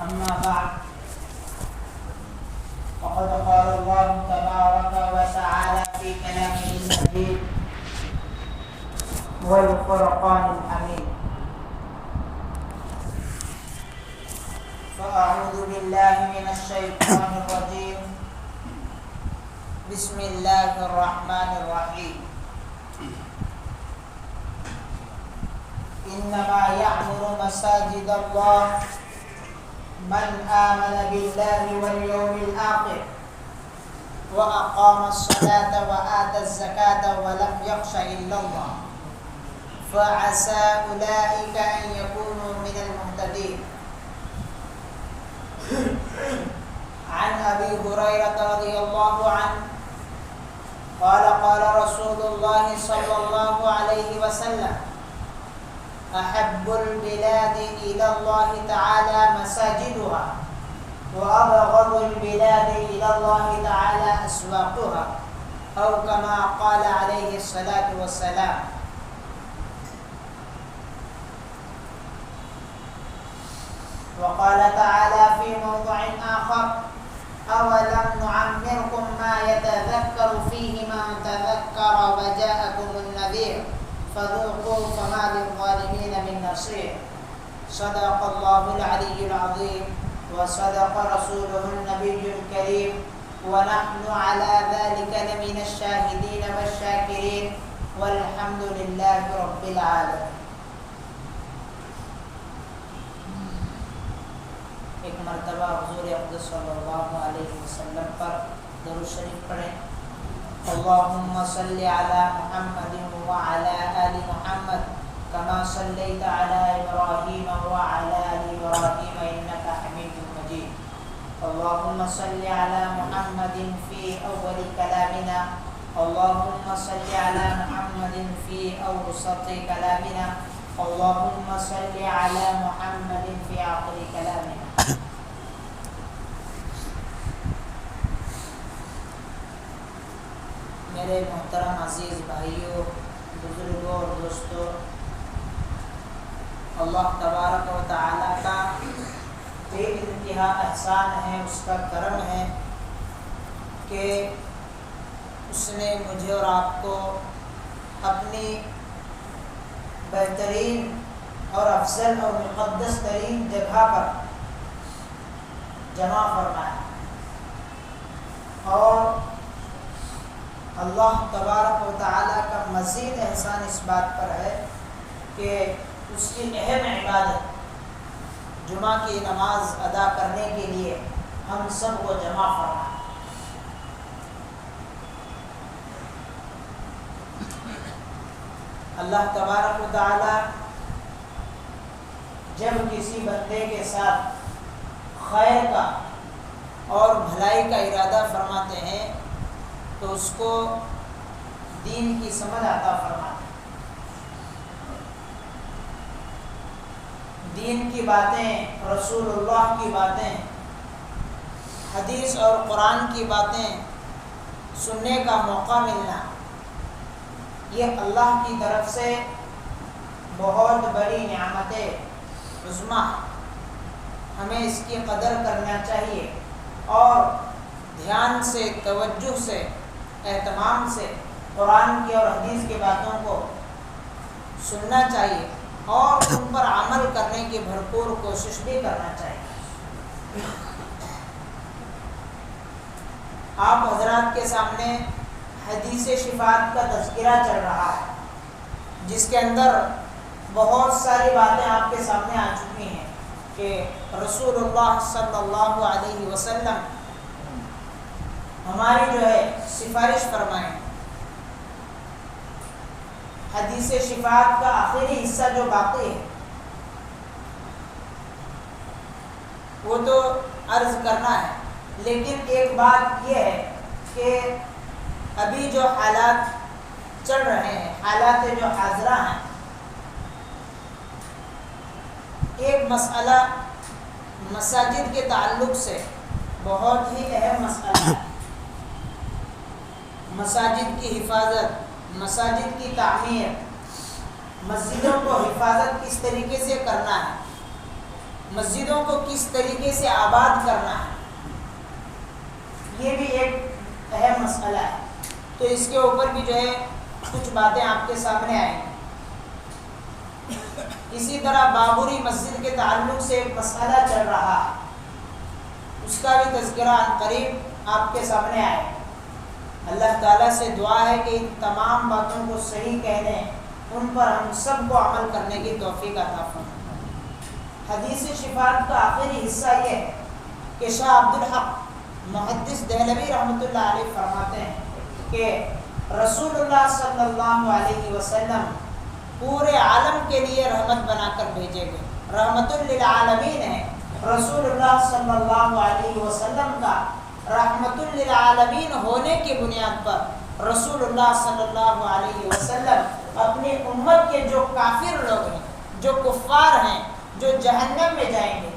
أما بعد فقد قال الله تبارك وتعالى في كلامه المجيد والفرقان الحميد. فأعوذ بالله من الشيطان الرجيم. بسم الله الرحمن الرحيم. إنما يعمر مساجد الله من آمن بالله واليوم الآخر وأقام الصلاة وآتى الزكاة ولم يخش إلا الله فعسى أولئك أن يكونوا من المهتدين. عن أبي هريرة رضي الله عنه قال قال رسول الله صلى الله عليه وسلم: أحب البلاد إلى الله تعالى مساجدها وأبغض البلاد إلى الله تعالى أسواقها، أو كما قال عليه الصلاة والسلام. وقال تعالى في موضع آخر: أولم نعمركم ما يتذكر فيه من تذكر وجاءكم النذير فذوقوا فما للظالمين من نصير. صدق الله العلي العظيم وصدق رسوله النبي الكريم ونحن على ذلك لمن الشاهدين والشاكرين والحمد لله رب العالمين. ایک مرتبہ حضور اقدس صلی اللہ علیہ وسلم پر درود شریف پڑھیں. اللهم صل على محمد وعلى آل محمد كما صليت على إبراهيم وعلى آل إبراهيم إنك حميد مجيد. اللهم صل على محمد في أول كلامنا، اللهم صل على محمد في أوسط كلامنا، اللهم صل على محمد في آخر كلامنا. میرے محترم عزیز بھائیوں، بزرگوں اور دوستوں، اللہ تبارک و تعالیٰ کا بے انتہا احسان ہے، اس کا کرم ہے کہ اس نے مجھے اور آپ کو اپنی بہترین اور افضل اور مقدس ترین جگہ پر جمع فرمایا. اور اللہ تبارک و تعالیٰ کا مزید احسان اس بات پر ہے کہ اس کی اہم عبادت جمعہ کی نماز ادا کرنے کے لیے ہم سب کو جمع فرمائے. اللہ تبارک و تعالیٰ جب کسی بندے کے ساتھ خیر کا اور بھلائی کا ارادہ فرماتے ہیں تو اس کو دین کی سمجھ عطا فرماتے ہیں. دین کی باتیں، رسول اللہ کی باتیں، حدیث اور قرآن کی باتیں سننے کا موقع ملنا، یہ اللہ کی طرف سے بہت بڑی نعمت عظمیٰ ہے. ہمیں اس کی قدر کرنا چاہیے اور دھیان سے، توجہ سے، اہتمام سے قرآن کی اور حدیث کی باتوں کو سننا چاہیے اور ان پر عمل کرنے کی بھرپور کوشش بھی کرنا چاہیے. آپ حضرات کے سامنے حدیث شفاعت کا تذکرہ چل رہا ہے، جس کے اندر بہت ساری باتیں آپ کے سامنے آ چکی ہیں کہ رسول اللہ صلی اللہ علیہ وسلم ہماری جو ہے سفارش فرمائیں. حدیث شفاعت کا آخری حصہ جو باقی ہے وہ تو عرض کرنا ہے، لیکن ایک بات یہ ہے کہ ابھی جو حالات چل رہے ہیں، حالات جو حاضرہ ہیں، ایک مسئلہ مساجد کے تعلق سے بہت ہی اہم مسئلہ ہے. مساجد کی حفاظت، مساجد کی تعمیر، مسجدوں کو حفاظت کس طریقے سے کرنا ہے، مسجدوں کو کس طریقے سے آباد کرنا ہے، یہ بھی ایک اہم مسئلہ ہے۔ تو اس کے اوپر بھی جو ہے کچھ باتیں آپ کے سامنے آئیں گی۔ اسی طرح بابری مسجد کے تعلق سے ایک مسئلہ چل رہا ہے، اس کا بھی تذکرہ عنقریب آپ کے سامنے آئے۔ اللہ تعالیٰ سے دعا ہے کہ ان تمام باتوں کو صحیح کہہ دیں، ان پر ہم سب کو عمل کرنے کی توفیق عطا فرمائے۔ حدیث شفاعت کا آخری حصہ یہ ہے کہ شاہ عبدالحق محدث دہلوی رحمۃ اللہ علیہ فرماتے ہیں کہ رسول اللہ صلی اللہ علیہ وسلم پورے عالم کے لیے رحمت بنا کر بھیجے گئے، رحمت للعالمین ہے۔ رسول اللہ صلی اللہ علیہ وسلم کا رحمت للعالمین ہونے کی بنیاد پر رسول اللہ صلی اللہ علیہ وسلم اپنی امت کے جو کافر لوگ ہیں، جو کفار ہیں، جو جہنم میں جائیں گے،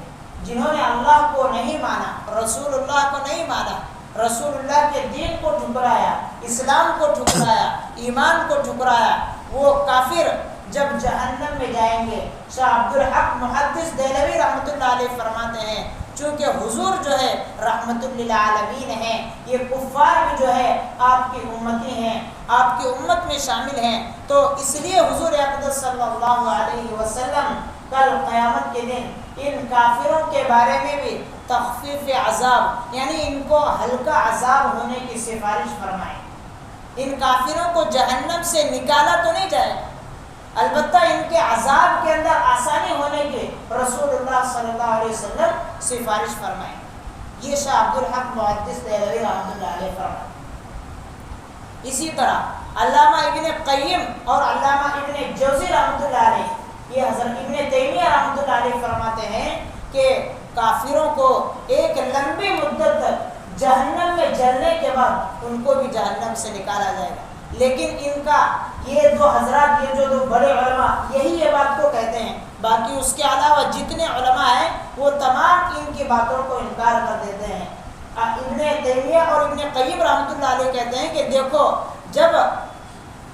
جنہوں نے اللہ کو نہیں مانا، رسول اللہ کو نہیں مانا، رسول اللہ کے دین کو ٹھکرایا، اسلام کو ٹھکرایا، ایمان کو ٹھکرایا، وہ کافر جب جہنم میں جائیں گے، شاہ عبدالحق محدث دہلوی رحمۃ اللہ علیہ فرماتے ہیں چونکہ حضور جو ہے رحمت للعالمین ہیں، یہ کفار بھی جو ہے آپ کی امتی ہیں، آپ کی امت میں شامل ہیں، تو اس لیے حضور اقدس صلی اللہ علیہ وسلم کل قیامت کے دن ان کافروں کے بارے میں بھی تخفیف عذاب، یعنی ان کو ہلکا عذاب ہونے کی سفارش فرمائیں۔ ان کافروں کو جہنم سے نکالا تو نہیں جائے گا، البتہ ان کے عذاب کے اندر آسانی ہونے کے رسول اللہ صلی اللہ علیہ وسلم سفارش فرمائیں۔ یہ شاہ عبدالحق محدث دہلوی رحمۃ اللہ علیہ فرمائیں۔ اسی طرح علامہ ابن قیم اور علامہ ابن جوزی رحمۃ اللہ علیہ، یہ حضرت ابن تیمیہ رحمۃ اللہ علیہ فرماتے ہیں کہ کافروں کو ایک لمبی مدت تک جہنم میں جلنے کے بعد ان کو بھی جہنم سے نکالا جائے گا، لیکن ان کا یہ دو حضرات، یہ جو دو بڑے علماء یہی یہ بات کو کہتے ہیں، باقی اس کے علاوہ جتنے علماء ہیں وہ تمام ان کی باتوں کو انکار کر دیتے ہیں۔ ابن تیمیہ اور ابن قیم رحمۃ اللہ علیہ کہتے ہیں کہ دیکھو، جب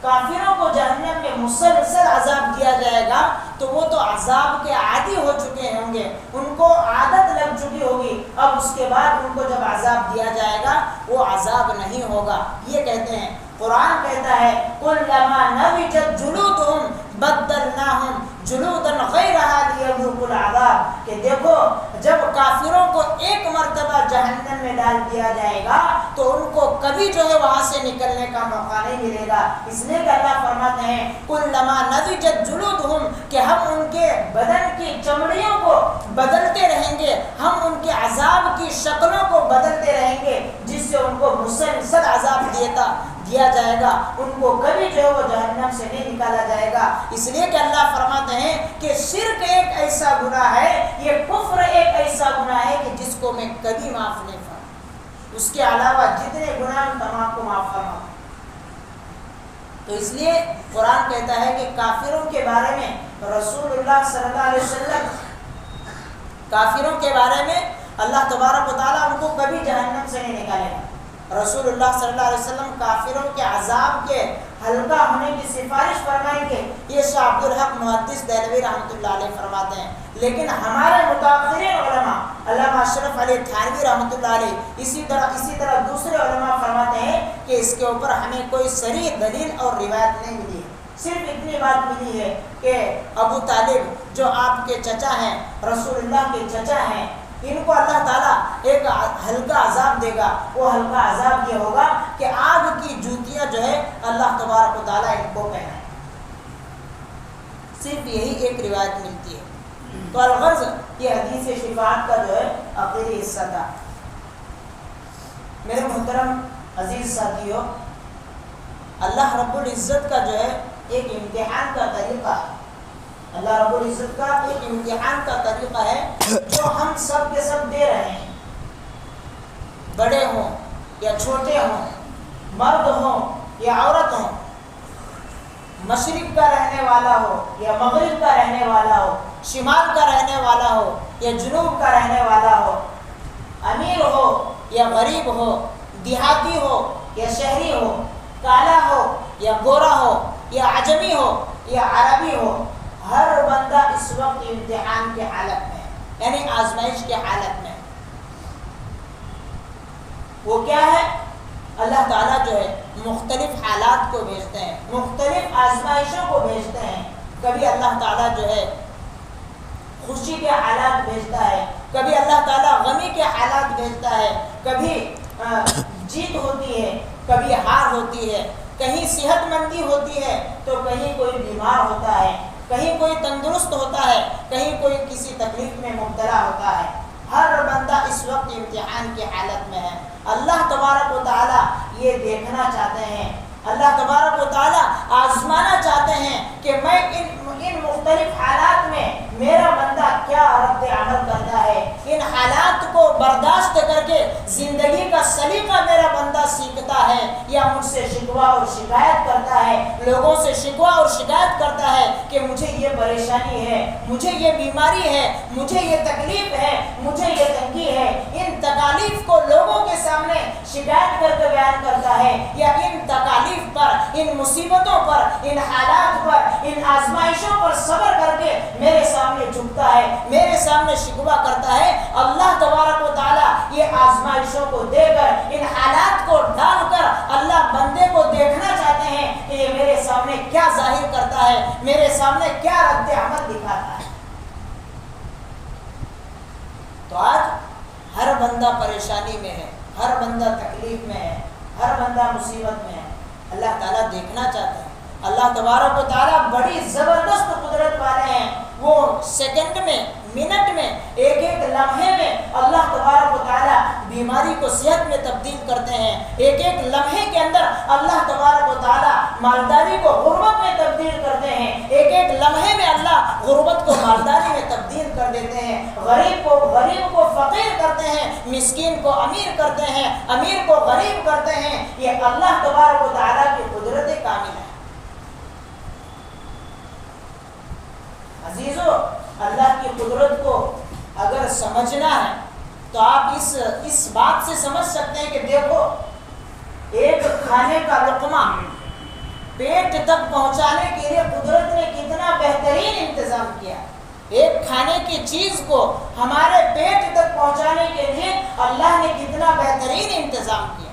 کافروں کو جہنم میں مسلسل عذاب دیا جائے گا تو وہ تو عذاب کے عادی ہو چکے ہوں گے، ان کو عادت لگ چکی ہوگی، اب اس کے بعد ان کو جب عذاب دیا جائے گا وہ عذاب نہیں ہوگا۔ یہ کہتے ہیں، قرآن کہتا ہے کلما نضجت جلودہم بدلناہم جلودا غیرہا لیذوقوا العذاب، کہ دیکھو جب کافروں کو ایک مرتبہ جہنم میں ڈال دیا جائے گا تو ان کو کبھی جو ہے وہاں سے نکلنے کا موقع نہیں ملے گا۔ اس لیے کہ اللہ فرماتے ہیں کلما نضجت جلودہم، کہ ہم ان کے بدن کی چمڑیوں کو بدلتے رہیں گے، ہم ان کے عذاب کی شکلوں کو بدلتے رہیں گے، جس سے ان کو مسلسل عذاب دیا جائے گا، ان کو کبھی جو ہے وہ جہنم سے نہیں نکالا جائے گا۔ اس لیے کہ اللہ فرماتے ہیں کہ شرک ایک ایسا گناہ ہے، یہ کفر ایک ایسا گناہ ہے کہ جس کو میں کبھی معاف نہیں فرماؤں، اس کے علاوہ جتنے گناہ تمام کو معاف فرماؤں۔ تو اس لیے قرآن کہتا ہے کہ کافروں کے بارے میں رسول اللہ صلی اللہ علیہ وسلم، کافروں کے بارے میں اللہ تبارک و تعالیٰ ان کو کبھی جہنم سے نہیں نکالے گا۔ رسول اللہ صلی اللہ علیہ وسلم کافروں کے عذاب کے ہلکا ہونے کی سفارش فرمائیں گے، یہ شاہ عبدالحق محدث دہلوی رحمۃ اللہ علیہ فرماتے ہیں۔ لیکن ہمارے متأخرین علماء، علامہ اشرف علی تھانوی رحمۃ اللہ علیہ، اسی طرح دوسرے علماء فرماتے ہیں کہ اس کے اوپر ہمیں کوئی صریح دلیل اور روایت نہیں ملی ہے، صرف اتنی بات ملی ہے کہ ابو طالب جو آپ کے چچا ہیں، رسول اللہ کے چچا ہیں، ان کو اللہ تعالیٰ ایک ہلکا عذاب دے گا۔ وہ ہلکا عذاب یہ ہوگا کہ آگ کی جوتیاں جو ہے اللہ تبارک و تعالیٰ ان کو پہنائے، صرف یہی ایک روایت ملتی ہے۔ تو الغرض یہ حدیث شفاعت کا جو ہے آخری حصہ تھا۔ میرے محترم عزیز ساتھیو، اللہ رب العزت کا جو ہے ایک امتحان کا طریقہ ہے، اللہ رب العزت کا ایک امتحان کا طریقہ ہے جو ہم سب کے سب دے رہے ہیں، بڑے ہوں یا چھوٹے ہوں، مرد ہوں یا عورت ہوں، مشرق کا رہنے والا ہو یا مغرب کا رہنے والا ہو، شمال کا رہنے والا ہو یا جنوب کا رہنے والا ہو، امیر ہو یا غریب ہو، دیہاتی ہو یا شہری ہو، کالا ہو یا گورا ہو یا عجمی ہو یا عربی ہو، ہر بندہ اس وقت امتحان کی حالت میں ہے۔ یعنی آزمائش کے حالت میں. وہ کیا ہے؟ اللہ تعالیٰ جو ہے مختلف حالات کو بھیجتے ہیں، مختلف آزمائشوں کو بھیجتے ہیں. کبھی اللہ تعالیٰ جو ہے خوشی کے حالات بھیجتا ہے، کبھی اللہ تعالیٰ غمی کے حالات بھیجتا ہے، کبھی جیت ہوتی ہے، کبھی ہار ہوتی ہے، کہیں صحت مندی ہوتی ہے تو کہیں کوئی بیمار ہوتا ہے، کہیں کوئی تندرست ہوتا ہے، کہیں کوئی کسی تکلیف میں مبتلا ہوتا ہے. ہر بندہ اس وقت امتحان کی حالت میں ہے. اللہ تبارک و تعالیٰ یہ دیکھنا چاہتے ہیں، اللہ تبارک و تعالیٰ آزمانا چاہتے ہیں کہ میں ان مختلف حالات میں میرا بندہ کیا رد عمل کرتا ہے. ان حالات کو برداشت کر کے زندگی کا سلیقہ میرا بندہ سیکھتا ہے یا مجھ سے شکوہ اور شکایت کرتا ہے، لوگوں سے شکوہ اور شکایت کرتا ہے کہ مجھے یہ پریشانی ہے، مجھے یہ بیماری ہے، مجھے یہ تکلیف ہے، مجھے یہ تنگی ہے. ان تکالیف کو لوگوں کے سامنے شکایت کر کے بیان کرتا ہے یا ان تکالیف پر، ان مصیبتوں پر، ان حالات پر، ان آزمائشوں پر صبر کر کے میرے سامنے جھکتا ہے، میرے سامنے شکوہ کرتا ہے. اللہ تبارک و تعالیٰ یہ آزمائشوں کو دے کر، ان حالات کو ڈال کر اللہ بندے کو دیکھنا چاہتے ہیں کہ یہ میرے سامنے کیا ظاہر کرتا ہے، میرے سامنے کیا رد عمل دکھاتا ہے. تو آج ہر بندہ پریشانی میں ہے، ہر بندہ تکلیف میں ہے، ہر بندہ مصیبت میں ہے. اللہ تعالیٰ دیکھنا چاہتا ہے. اللہ تبارک و تعالیٰ بڑی زبردست قدرت والے ہیں. وہ سیکنڈ میں، منٹ میں، ایک ایک لمحے میں اللہ تبارک و تعالیٰ بیماری کو صحت میں تبدیل کرتے ہیں. ایک ایک لمحے کے اندر اللہ تبارک و تعالیٰ مالداری کو غربت میں تبدیل کرتے ہیں. ایک ایک لمحے میں اللہ غربت کو مالداری میں تبدیل کر دیتے ہیں. غریب کو فقیر کرتے ہیں، مسکین کو امیر کرتے ہیں، امیر کو غریب کرتے ہیں. یہ اللہ تبارک و تعالیٰ کی قدرت کامل ہے. عزیزو، اللہ کی قدرت کو اگر سمجھنا ہے تو آپ اس بات سے سمجھ سکتے ہیں کہ دیکھو، ایک کھانے کا لقمہ پیٹ تک پہنچانے کے لیے قدرت نے کتنا بہترین انتظام کیا. ایک کھانے کی چیز کو ہمارے پیٹ تک پہنچانے کے لیے اللہ نے کتنا بہترین انتظام کیا.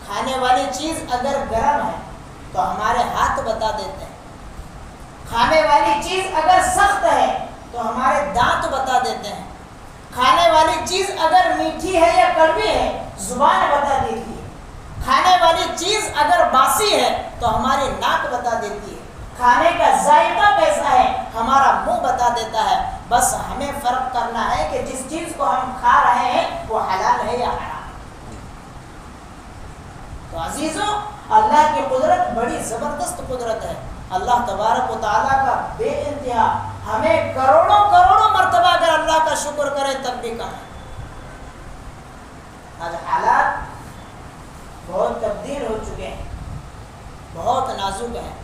کھانے والی چیز اگر گرم ہے تو ہمارے ہاتھ بتا دیتے ہیں. کھانے والی چیز اگر سخت ہے تو ہمارے دانت بتا دیتے ہیں. کھانے والی چیز اگر میٹھی ہے یا کڑوی ہے زبان بتا دیتی ہے. کھانے والی چیز اگر باسی ہے تو ہماری ناک بتا دیتی ہے. کھانے کا ذائقہ کیسا ہے ہمارا منہ بتا دیتا ہے. بس ہمیں فرق کرنا ہے کہ جس چیز کو ہم کھا رہے ہیں وہ حلال ہے یا حرام. تو عزیزو، اللہ کی قدرت بڑی زبردست قدرت ہے. اللہ تبارک و تعالیٰ کا بے انتہا. ہمیں کروڑوں مرتبہ اگر اللہ کا شکر کرے تب بھی کم ہے. آج حالات بہت تبدیل ہو چکے ہیں، بہت نازک ہیں.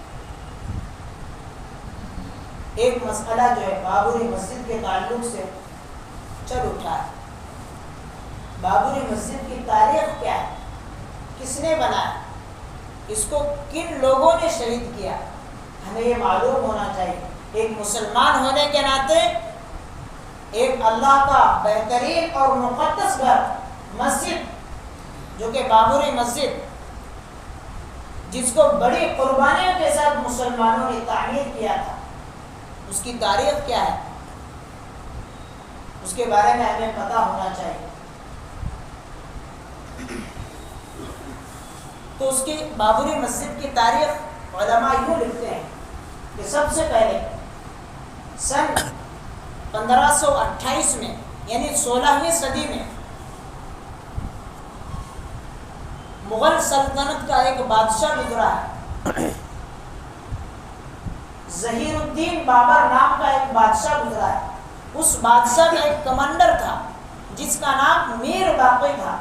ایک مسئلہ جو ہے بابری مسجد کے تعلق سے چل اٹھا ہے. بابری مسجد کی تاریخ کیا ہے، کس نے بنایا، اس کو کن لوگوں نے شہید کیا، ہمیں یہ معلوم ہونا چاہیے. ایک مسلمان ہونے کے ناطے ایک اللہ کا بہترین اور مقدس گھر مسجد جو کہ بابری مسجد، جس کو بڑی قربانیوں کے ساتھ مسلمانوں نے تعمیر کیا تھا، اس کی تاریخ کیا ہے، اس کے بارے میں ہمیں پتہ ہونا چاہیے. تو اس کی بابری مسجد کی تاریخ علماء یوں لکھتے ہیں کہ سب سے پہلے سن 1528 میں یعنی 16ویں صدی میں مغل سلطنت کا ایک بادشاہ گزرا ہے. ظہیر الدین بابر نام کا ایک بادشاہ گزرا ہے. اس بادشاہ کا ایک کمانڈر تھا جس کا نام میر باقی تھا.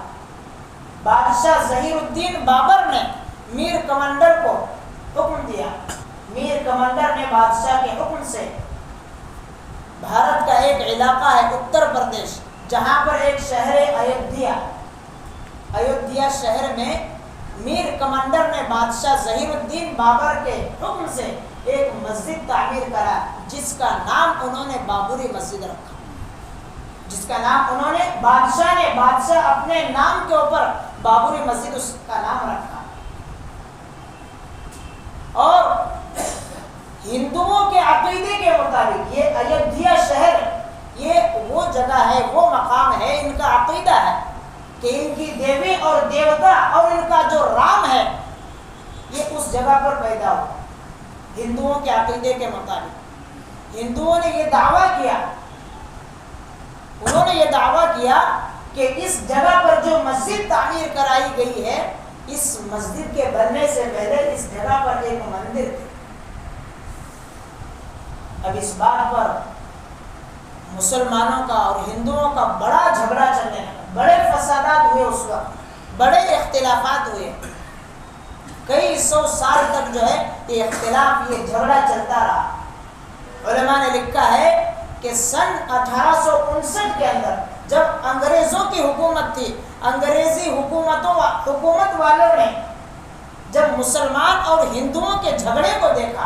بادشاہ ظہیر الدین بابر نے میر کمانڈر کو حکم دیا. میر کمانڈر نے بادشاہ کے حکم سے بھارت کا ایک علاقہ ہے اتر پردیش، جہاں پر ایک شہر ایودھیا شہر میں میر کمانڈر نے بادشاہ ظہیر الدین بابر کے حکم سے ایک مسجد تعمیر کرا جس کا نام انہوں نے بابری مسجد رکھا. جس کا نام انہوں نے بادشاہ اپنے نام کے اوپر بابری مسجد اس کا نام رکھا. اور ہندوؤں کے عقیدے کے مطابق یہ ایودھیا شہر یہ وہ جگہ ہے، وہ مقام ہے، ان کا عقیدہ ہے کہ ان کی دیوی اور دیوتا اور ان کا جو رام ہے یہ اس جگہ پر پیدا ہوا. ہندوؤں کے عقیدے کے مطابق ہندوؤں نے یہ دعویٰ کیا، انہوں نے یہ دعویٰ کیا کہ اس جگہ پر جو مسجد تعمیر کرائی گئی ہے، اس مسجد کے بننے سے پہلے اس جگہ پر ایک مندر تھا. اب اس بات پر مسلمانوں کا اور ہندوؤں کا بڑا جھگڑا چلنے لگا، بڑے فسادات ہوئے، اس وقت بڑے اختلافات ہوئے. کئی 100 سال تک جو ہے یہ اختلاف، یہ جھگڑا چلتا رہا. علماء نے لکھا ہے کہ سن 1859 کے اندر جب انگریزوں کی حکومت تھی، انگریزی حکومت والوں نے جب مسلمان اور ہندوؤں کے جھگڑے کو دیکھا،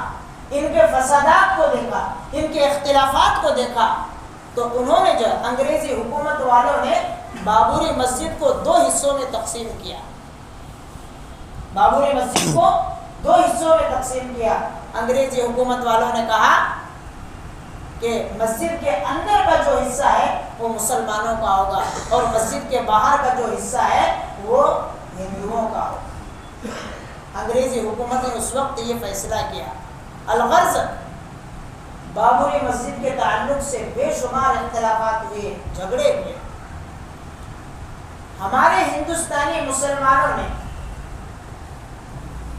ان کے فسادات کو دیکھا، ان کے اختلافات کو دیکھا، تو انہوں نے جو انگریزی حکومت والوں نے بابری مسجد کو 2 حصوں میں تقسیم کیا. بابری مسجد کو 2 حصوں میں تقسیم کیا. انگریزی حکومت والوں نے کہا کہ مسجد کے اندر کا جو حصہ ہے وہ مسلمانوں کا ہوگا اور مسجد کے باہر کا جو حصہ ہے وہ ہندوؤں کا ہوگا. انگریزی حکومت نے اس وقت یہ فیصلہ کیا. الغرض بابری مسجد کے تعلق سے بے شمار اختلافات ہوئے، جھگڑے ہوئے. ہمارے ہندوستانی مسلمانوں نے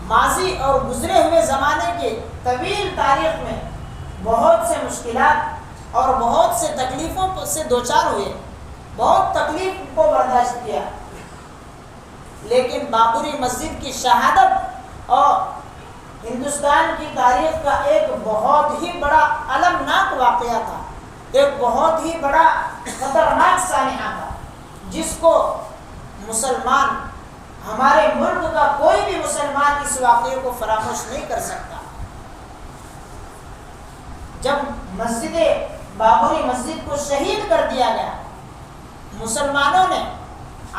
ماضی اور گزرے ہوئے زمانے کے طویل تاریخ میں بہت سے مشکلات اور بہت سے تکلیفوں سے دوچار ہوئے، بہت تکلیف کو برداشت کیا، لیکن بابری مسجد کی شہادت اور ہندوستان کی تاریخ کا ایک بہت ہی بڑا المناک واقعہ تھا، ایک بہت ہی بڑا خطرناک سانحہ تھا، جس کو مسلمان، ہمارے ملک کا کوئی بھی مسلمان اس واقعے کو فراموش نہیں کر سکتا. جب مسجد بابری مسجد کو شہید کر دیا گیا، مسلمانوں نے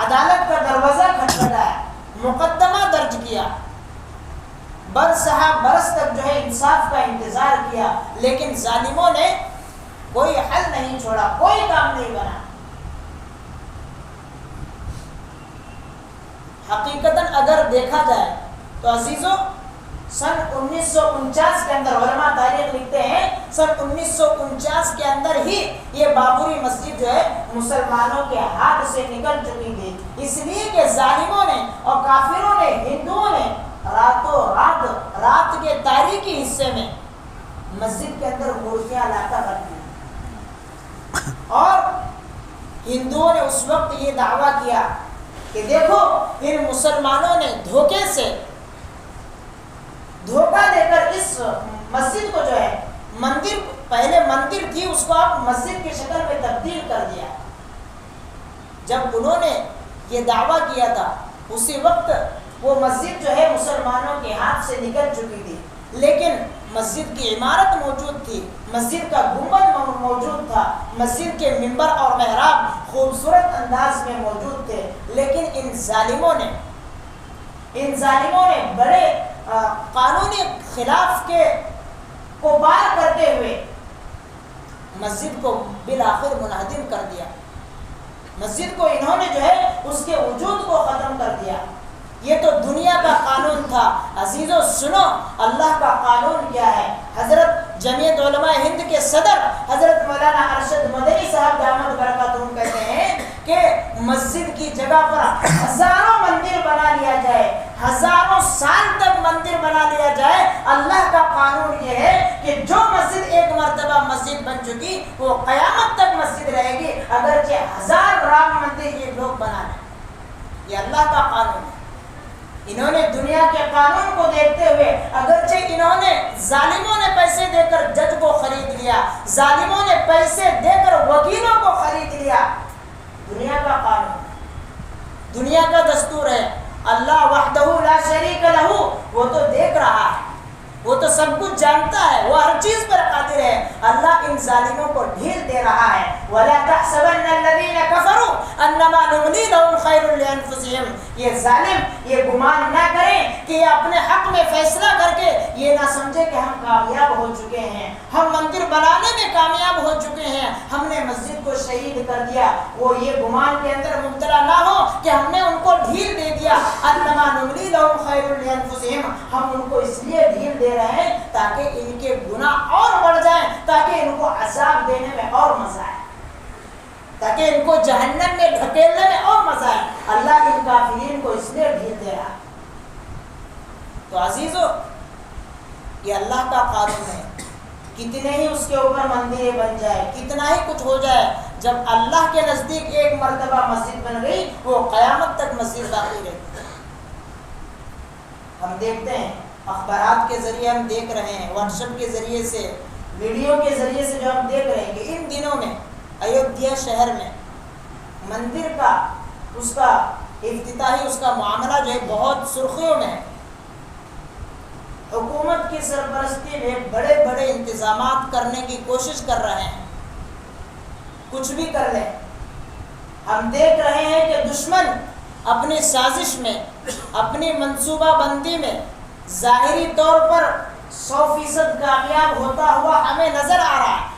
عدالت کا دروازہ کھٹکھٹایا، مقدمہ درج کیا، برس تک جو ہے انصاف کا انتظار کیا، لیکن ظالموں نے کوئی حل نہیں چھوڑا، کوئی کام نہیں بنا. حقیقتاً اگر دیکھا جائے تو عزیزوں، سن 1949 کے اندر علماء تاریخ لکھتے ہیں، سن 1949 کے اندر ہی یہ بابری مسجد جو ہے مسلمانوں کے ہاتھ سے نکل چکی تھی، اس لیے کہ ظالموں نے اور کافروں نے، ہندوؤں نے رات کے تاریکی حصے میں مسجد کے اندر مورتیاں لاتا کر دی. اور ہندوؤں نے اس وقت یہ دعویٰ کیا کہ دیکھو ان مسلمانوں نے دھوکہ دے کر اس مسجد کو جو ہے پہلے مندر تھی اس کو آپ مسجد کی شکل میں تبدیل کر دیا. جب انہوں نے یہ دعویٰ کیا تھا اسی وقت وہ مسجد جو ہے مسلمانوں کے ہاتھ سے نکل چکی تھی، لیکن مسجد کی عمارت موجود تھی، مسجد کا گنبد موجود تھا، مسجد کے منبر اور محراب خوبصورت انداز میں موجود تھے. لیکن ان ظالموں نے بڑے قانونی خلاف کو پار کرتے ہوئے مسجد کو بالآخر منہدم کر دیا. مسجد کو انہوں نے جو ہے اس کے وجود کو ختم کر دیا. یہ تو دنیا کا قانون تھا. عزیزو سنو اللہ کا قانون کیا ہے. حضرت جمعیت علماء ہند کے صدر حضرت مولانا ارشد مدنی صاحب دامت برکاتہم کہتے ہیں کہ مسجد کی جگہ پر ہزاروں مندر بنا لیا جائے، ہزاروں سال تک مندر بنا لیا جائے، اللہ کا قانون یہ ہے کہ جو مسجد ایک مرتبہ مسجد بن چکی وہ قیامت تک مسجد رہے گی، اگرچہ 1000 رام مندر یہ لوگ بنا لیں. یہ اللہ کا قانون ہے. انہوں نے دنیا کے قانون کو دیکھتے ہوئے، اگرچہ انہوں نے ظالموں نے پیسے دے کر جج کو خرید لیا، ظالموں نے پیسے دے کر وکیلوں کو خرید لیا، دنیا کا قانون، دنیا کا دستور ہے. اللہ وحدہ لا شریک لہ وہ تو دیکھ رہا ہے، وہ تو سب کچھ جانتا ہے، وہ ہر چیز پر قادر ہے. اللہ ان ظالموں کو ڈھیل دے رہا ہے. وَلَا تَحْسَبَنَّ الَّذِينَ كَفَرُوا أَنَّمَا نُمْلِي لَهُمْ خَيْرٌ لِأَنفُسِهِمْ، یہ ظالم یہ گمان نہ کریں کہ یہ اپنے حق میں فیصلہ کر کے یہ نہ سمجھے کہ ہم کامیاب ہو چکے ہیں، ہم مندر بنانے میں کامیاب ہو چکے ہیں، ہم نے مسجد کو شہید کر دیا، وہ یہ گمان کے اندر مبتلا نہ ہو کہ ہم نے ان کو ڈھیل دے دیا۔ أَنَّمَا نُمْلِي لَهُمْ خَيْرٌ لِأَنفُسِهِمْ، ہم ان کو اس لیے ڈھیل دے رہے ہیں تاکہ ان کے گناہ اور بڑھ جائیں، تاکہ ان کو عذاب دینے میں اور مزہ آئے، تاکہ ان کو جہنم میں ڈھکیلنے میں اور مزہ آئے۔ اللہ ان کافرین کو اس لیے ڈھیل دے رہا ہے۔ تو عزیزو، یہ اللہ کا قانون ہے، کتنے ہی اس کے اوپر مندریں بن جائے، کتنا ہی کچھ ہو جائے، جب اللہ کے نزدیک ایک مرتبہ مسجد بن گئی وہ قیامت تک مسجد باقی رہتی ہے۔ ہم دیکھتے ہیں اخبارات کے ذریعے، ہم دیکھ رہے ہیں واٹس ایپ کے ذریعے سے، ویڈیو کے ذریعے سے جو ہم دیکھ رہے ہیں کہ ان دنوں میں ایودھیا شہر میں مندر کا اس کا افتتاحی اس کا معاملہ جو ہے بہت سرخیوں میں ہے۔ حکومت کی سرپرستی میں بڑے بڑے انتظامات کرنے کی کوشش کر رہے ہیں، کچھ بھی کر لیں۔ ہم دیکھ رہے ہیں کہ دشمن اپنی سازش میں، اپنی منصوبہ بندی میں ظاہری طور پر 100% کامیاب ہوتا ہوا ہمیں نظر آ رہا ہے۔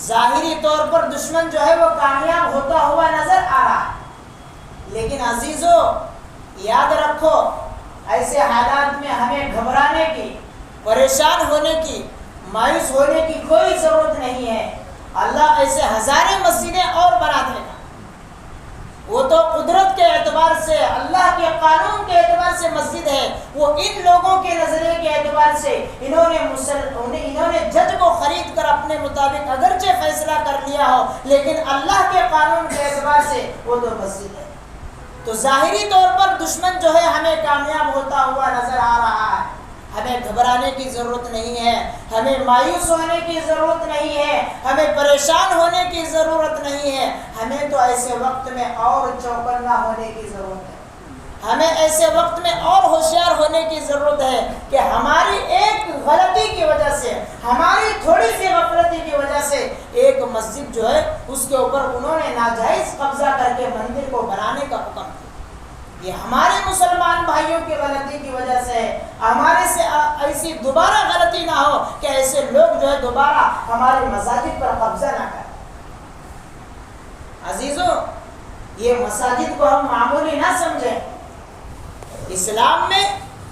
ظاہری طور پر دشمن جو ہے وہ کامیاب ہوتا ہوا نظر آ رہا ہے، لیکن عزیزو یاد رکھو، ایسے حالات میں ہمیں گھبرانے کی، پریشان ہونے کی، مایوس ہونے کی کوئی ضرورت نہیں ہے۔ اللہ ایسے ہزاریں مسجدیں اور بنا دے گا، وہ تو قدرت کے اعتبار سے، اللہ کے قانون کے اعتبار سے مسجد ہے، وہ ان لوگوں کے نظریے کے اعتبار سے انہوں نے جج کو خرید کر اپنے مطابق اگرچہ فیصلہ کر لیا ہو، لیکن اللہ کے قانون کے اعتبار سے وہ تو مسجد ہے۔ تو ظاہری طور پر دشمن جو ہے ہمیں کامیاب ہوتا ہوا نظر آ رہا ہے، ہمیں گھبرانے کی ضرورت نہیں ہے، ہمیں مایوس ہونے کی ضرورت نہیں ہے، ہمیں پریشان ہونے کی ضرورت نہیں ہے۔ ہمیں تو ایسے وقت میں اور چوکنا ہونے کی ضرورت ہے، ہمیں ایسے وقت میں اور ہوشیار ہونے کی ضرورت ہے کہ ہماری ایک غلطی کی وجہ سے، ہماری تھوڑی سی غفلتی کی وجہ سے ایک مسجد جو ہے اس کے اوپر انہوں نے ناجائز قبضہ کر کے مندر کو بنانے کا حکم دیا۔ یہ ہمارے مسلمان بھائیوں کی غلطی کی وجہ سے ہے، ہمارے سے ایسی دوبارہ غلطی نہ ہو کہ ایسے لوگ جو ہے دوبارہ ہمارے مساجد پر قبضہ نہ کریں۔ عزیزو، یہ مساجد کو ہم معمولی نہ سمجھیں، اسلام میں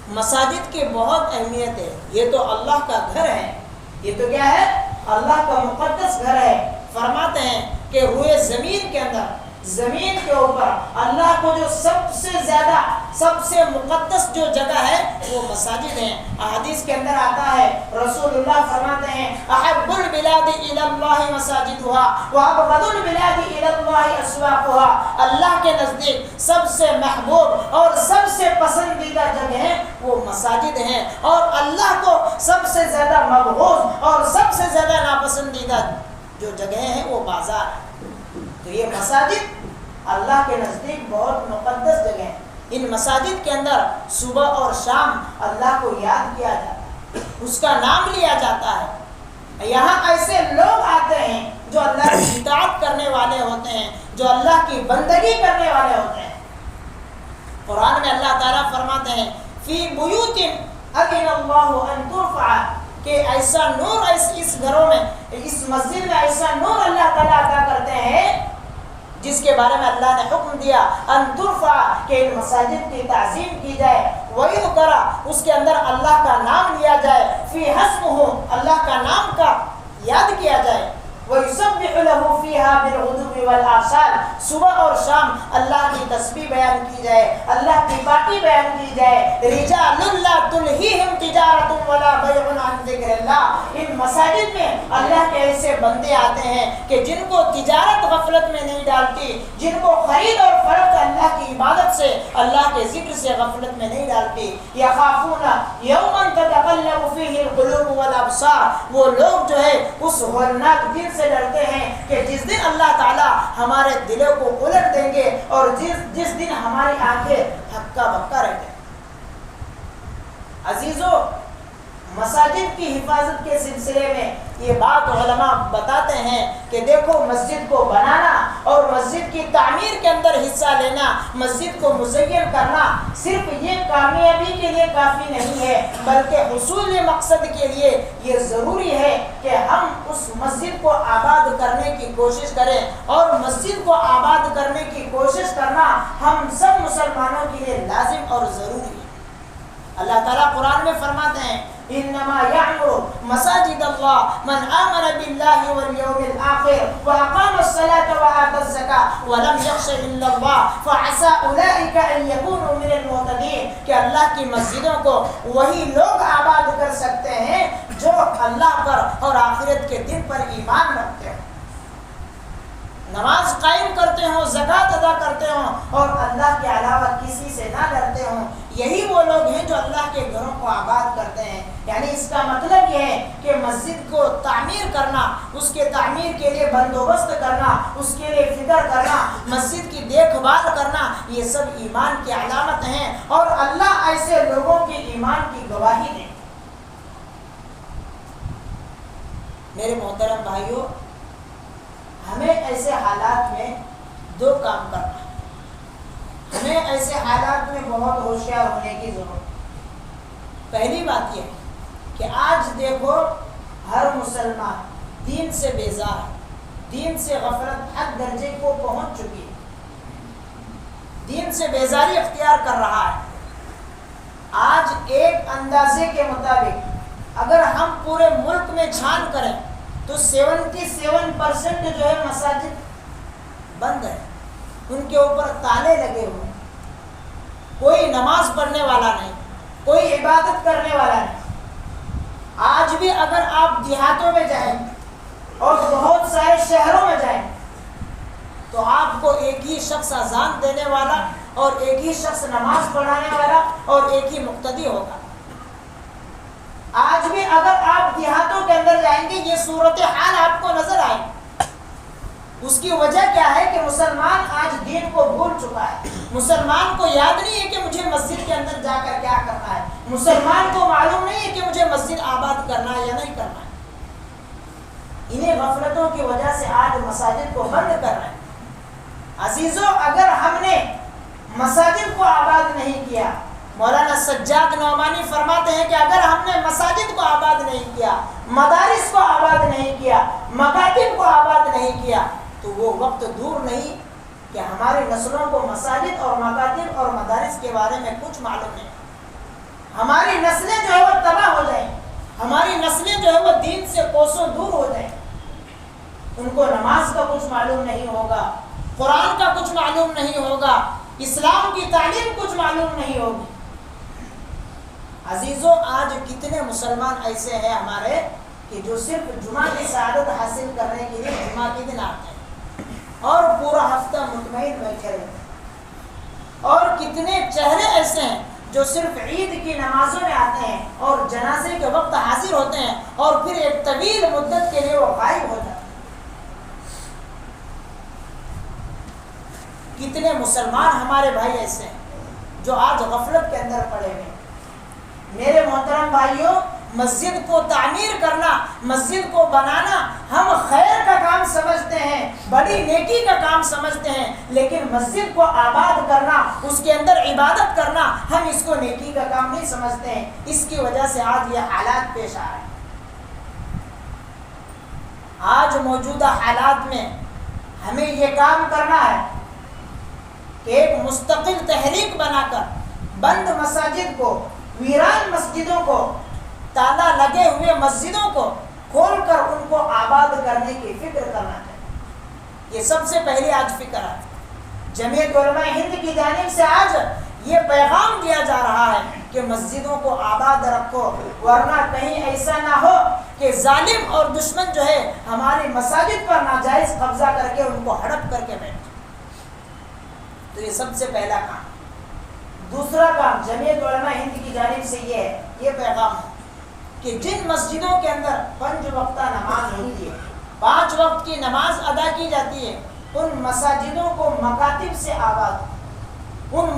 مساجد کی بہت اہمیت ہے۔ یہ تو اللہ کا گھر ہے، یہ تو کیا ہے؟ اللہ کا مقدس گھر ہے۔ فرماتے ہیں کہ روئے زمین کے اندر، زمین کے اوپر اللہ کو جو سب سے زیادہ، سب سے مقدس جو جگہ ہے وہ مساجد ہیں۔ احادیث کے اندر آتا ہے، رسول اللہ فرماتے ہیں احب البلاد الی اللہ مساجدها وابغض البلاد الی اللہ اسواقها، اللہ کے نزدیک سب سے محبوب اور سب سے پسندیدہ جگہیں وہ مساجد ہیں، اور اللہ کو سب سے زیادہ مبغوض اور سب سے زیادہ ناپسندیدہ جو جگہیں ہیں وہ بازار ہیں۔ تو یہ مساجد اللہ کے نزدیک بہت مقدس جگہ ہیں۔ ان مساجد کے اندر صبح اور شام اللہ کو یاد کیا جاتا ہے، اس کا نام لیا جاتا ہے۔ یہاں ایسے لوگ آتے ہیں جو اللہ کی اطاعت کرنے والے ہوتے ہیں، جو اللہ کی بندگی کرنے والے ہوتے ہیں۔ قرآن میں اللہ تعالیٰ فرماتے ہیں فی بیوت اذن اللہ ان ترفع، کہ ایسا نور اس گھروں میں، اس مسجد میں ایسا نور اللہ تعالیٰ عطا کرتے ہیں جس کے بارے میں اللہ نے حکم دیا ان ترفع، کہ ان مساجد کی تعظیم کی جائے، وَيُذْكَرَ، اس کے اندر اللہ کا نام لیا جائے، فی حسمہ، اللہ کا نام کا یاد کیا جائے، وَيُسَبِّحُ لَهُ فِيهَا بِالْغُدُوِّ وَالْآصَالِ، صبح اور شام اللہ کی تسبیح بیان کی جائے، اللہ کی پاکی بیان کی جائے۔ رِجَالٌ لَا تُلْهِيهِمْ تِجَارَةٌ وَلَا بَيْعٌ عَنْ ذِكْرِ اللَّهِ، ان مساجد میں اللہ کے ایسے بندے آتے ہیں کہ جن کو تجارت غفلت میں نہیں ڈالتی، جن کو خرید اور فروخت اللہ کی عبادت سے، اللہ کے ذکر سے غفلت میں نہیں ڈالتی۔ يَخَافُونَ يَوْمًا تَتَقَلَّبُ فِيهِ الْقُلُوبُ وَالْأَبْصَارُ، وہ لوگ جو ہے اس ہولناک دن سے ڈرتے ہیں کہ جس دن اللہ تعالیٰ ہمارے دلوں کو الٹ دیں گے اور جس دن ہماری آنکھیں ہکا بکا رہ جائیں۔ عزیزو، مساجد کی حفاظت کے سلسلے میں یہ بات علماء بتاتے ہیں کہ دیکھو مسجد کو بنانا اور مسجد کی تعمیر کے اندر حصہ لینا، مسجد کو مزین کرنا صرف یہ کامیابی کے لیے کافی نہیں ہے، بلکہ حصول مقصد کے لیے یہ ضروری ہے کہ ہم اس مسجد کو آباد کرنے کی کوشش کریں، اور مسجد کو آباد کرنے کی کوشش کرنا ہم سب مسلمانوں کے لیے لازم اور ضروری ہے۔ اللہ تعالیٰ قرآن میں فرماتے ہیں انما یعمر مساجد اللہ من آمن باللہ والیوم الآخر واقام الصلاة وآتى الزکاة ولم یخش الا اللہ فعسى اولئک ان یکونوا من المہتدین، کہ اللہ کی مسجدوں کو وہی لوگ آباد کر سکتے ہیں جو اللہ پر اور آخرت کے دن پر ایمان رکھتے ہیں، نماز قائم کرتے ہوں، زکوٰۃ ادا کرتے ہوں اور اللہ کے علاوہ کسی سے نہ ڈرتے ہوں، یہی وہ لوگ ہیں جو اللہ کے گھروں کو آباد کرتے ہیں۔ یعنی اس کا مطلب یہ ہے کہ مسجد کو تعمیر کرنا، اس کے تعمیر کے لیے بندوبست کرنا، اس کے لیے فکر کرنا، مسجد کی دیکھ بھال کرنا، یہ سب ایمان کی علامت ہیں، اور اللہ ایسے لوگوں کے ایمان کی گواہی دے۔ میرے محترم بھائیوں، ہمیں ایسے حالات میں دو کام کرنا ہے، ہمیں ایسے حالات میں بہت ہوشیار ہونے کی ضرورت ہے۔ پہلی بات یہ ہے کہ آج دیکھو ہر مسلمان دین سے بیزار ہے، دین سے غفلت حد درجے کو پہنچ چکی ہے، دین سے بیزاری اختیار کر رہا ہے۔ آج ایک اندازے کے مطابق اگر ہم پورے ملک میں چھان کریں تو 77% جو ہے مساجد بند ہے، ان کے اوپر تالے لگے ہوئے، کوئی نماز پڑھنے والا نہیں، کوئی عبادت کرنے والا نہیں۔ آج بھی اگر آپ دیہاتوں میں جائیں اور بہت سارے شہروں میں جائیں تو آپ کو ایک ہی شخص اذان دینے والا اور ایک ہی شخص نماز پڑھانے والا اور ایک ہی مقتدی ہوگا۔ آج بھی اگر آپ دیہاتوں کے اندر جائیں گے یہ صورتحال آپ کو نظر آئے گی۔ اس کی وجہ کیا ہے کہ مسلمان آج دین کو بھول چکا ہے، مسلمان کو یاد نہیں ہے کہ مجھے مسجد کے اندر جا کر کیا کرنا ہے، مسلمان کو معلوم نہیں ہے کہ مجھے مسجد آباد کرنا ہے یا نہیں کرنا ہے۔ انہیں غفلتوں کی وجہ سے آج مساجد کو بند کر رہے ہیں۔ عزیزوں، اگر ہم نے مساجد کو آباد نہیں کیا، مولانا سجاد نعمانی فرماتے ہیں کہ اگر ہم نے مساجد کو آباد نہیں کیا، مدارس کو آباد نہیں کیا، مکاتب کو آباد نہیں کیا، تو وہ وقت دور نہیں کہ ہماری نسلوں کو مساجد اور مکاتب اور مدارس کے بارے میں کچھ معلوم نہیں، ہماری نسلیں جو ہے وہ تباہ ہو جائیں، ہماری نسلیں جو ہے وہ دین سے کوسوں دور ہو جائیں، ان کو نماز کا کچھ معلوم نہیں ہوگا، قرآن کا کچھ معلوم نہیں ہوگا، اسلام کی تعلیم کچھ معلوم نہیں ہوگی۔ عزیزوں، آج کتنے مسلمان ایسے ہیں ہمارے کہ جو صرف جمعہ کی سعادت حاصل کرنے کے لیے جمعہ کے دن آتے ہیں اور پورا ہفتہ مطمئن بیٹھے رہتے ہیں، اور کتنے چہرے ایسے ہیں جو صرف عید کی نمازوں میں آتے ہیں اور جنازے کے وقت حاضر ہوتے ہیں اور پھر ایک طویل مدت کے لیے وہ غائب ہو جاتے ہیں۔ کتنے مسلمان ہمارے بھائی ایسے ہیں جو آج غفلت کے اندر پڑے ہوئے ہیں۔ میرے محترم بھائیوں، مسجد کو تعمیر کرنا، مسجد کو بنانا ہم خیر کا کام سمجھتے ہیں، بڑی نیکی کا کام سمجھتے ہیں، لیکن مسجد کو آباد کرنا، اس کے اندر عبادت کرنا، ہم اس کو نیکی کا کام نہیں سمجھتے ہیں۔ اس کی وجہ سے آج یہ حالات پیش آ رہے ہیں۔ آج موجودہ حالات میں ہمیں یہ کام کرنا ہے کہ ایک مستقل تحریک بنا کر بند مساجد کو، ویران مسجدوں کو، تالا لگے ہوئے مسجدوں کو کھول کر ان کو آباد کرنے کی فکر کرنا چاہیے۔ یہ سب سے پہلے آج فکر ہے۔ جمعیت علماء ہند کی جانب سے آج یہ پیغام دیا جا رہا ہے کہ مسجدوں کو آباد رکھو، ورنہ کہیں ایسا نہ ہو کہ ظالم اور دشمن جو ہے ہماری مساجد پر ناجائز قبضہ کر کے ان کو ہڑپ کر کے بیٹھے۔ تو یہ سب سے پہلا کام۔ دوسرا کام جمعیت علماء ہند کی جانب سے یہ ہے، یہ پیغام ہے کہ جن مسجدوں کے اندر 5 وقتہ نماز ہوتی ہے، 5 وقت کی نماز ادا کی جاتی ہے، ان مساجدوں کو مکاتب سے آباد، ان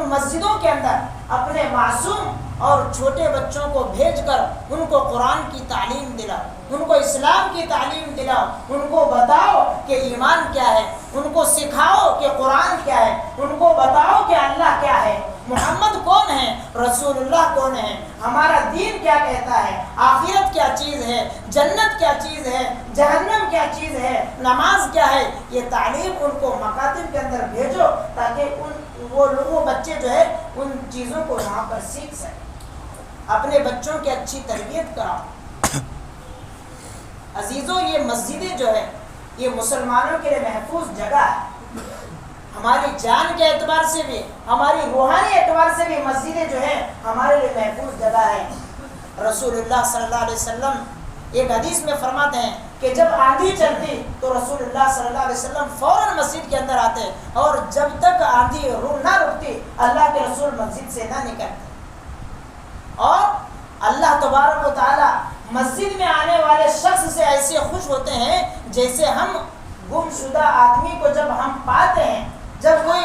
مسجدوں کے اندر اپنے معصوم اور چھوٹے بچوں کو بھیج کر ان کو قرآن کی تعلیم دلاؤ، ان کو اسلام کی تعلیم دلاؤ، ان کو بتاؤ کہ ایمان کیا ہے، ان کو سکھاؤ کہ قرآن کیا ہے، ان کو بتاؤ کہ اللہ کیا ہے، محمد کون ہے، رسول اللہ کون ہے، ہمارا دین کیا کہتا ہے، آخرت کیا چیز ہے، جنت کیا چیز ہے، جہنم کیا چیز ہے، نماز کیا ہے۔ یہ تعلیم ان کو مکاتب کے اندر بھیجو تاکہ وہ بچے جو ہے ان چیزوں کو وہاں پر سیکھ سکیں۔ اپنے بچوں کی اچھی تربیت کراؤ۔ عزیزوں، یہ مسجدیں جو ہے یہ مسلمانوں کے لیے محفوظ جگہ ہے، ہماری جان کے اعتبار سے بھی، ہماری روحانی اعتبار سے بھی مسجدیں جو ہیں ہمارے لیے محفوظ جگہ ہے۔ رسول اللہ صلی اللہ علیہ وسلم ایک حدیث میں فرماتے ہیں کہ جب آندھی چلتی تو رسول اللہ صلی اللہ علیہ وسلم فوراً مسجد کے اندر آتے، اور جب تک آندھی نہ رکتی اللہ کے رسول مسجد سے نہ نکلتے۔ اور اللہ تبارک و تعالی مسجد میں آنے والے شخص سے ایسے خوش ہوتے ہیں جیسے ہم گم شدہ آدمی کو جب ہم پاتے ہیں، جب کوئی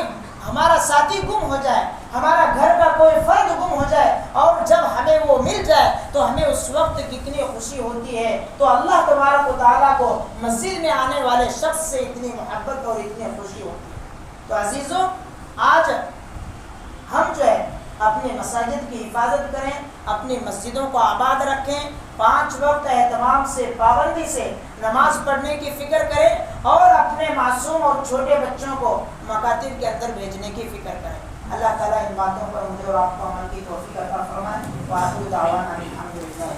ہمارا ساتھی گم ہو جائے، ہمارا گھر کا کوئی فرد گم ہو جائے اور جب ہمیں وہ مل جائے تو ہمیں اس وقت کتنی خوشی ہوتی ہے۔ تو اللہ تبارک و تعالیٰ کو مسجد میں آنے والے شخص سے اتنی محبت اور اتنی خوشی ہوتی ہے۔ تو عزیزوں، آج ہم جو ہے اپنے مساجد کی حفاظت کریں، اپنی مسجدوں کو آباد رکھیں، 5 وقت اہتمام سے، پابندی سے نماز پڑھنے کی فکر کریں، اور اپنے معصوم اور چھوٹے بچوں کو مکاتب کے اندر بھیجنے کی فکر کریں۔ اللہ تعالیٰ ان باتوں پر مجھے اور آپ کو عمل کی توفیق عطا فرمائے۔ وآخر دعوانا الحمدللہ۔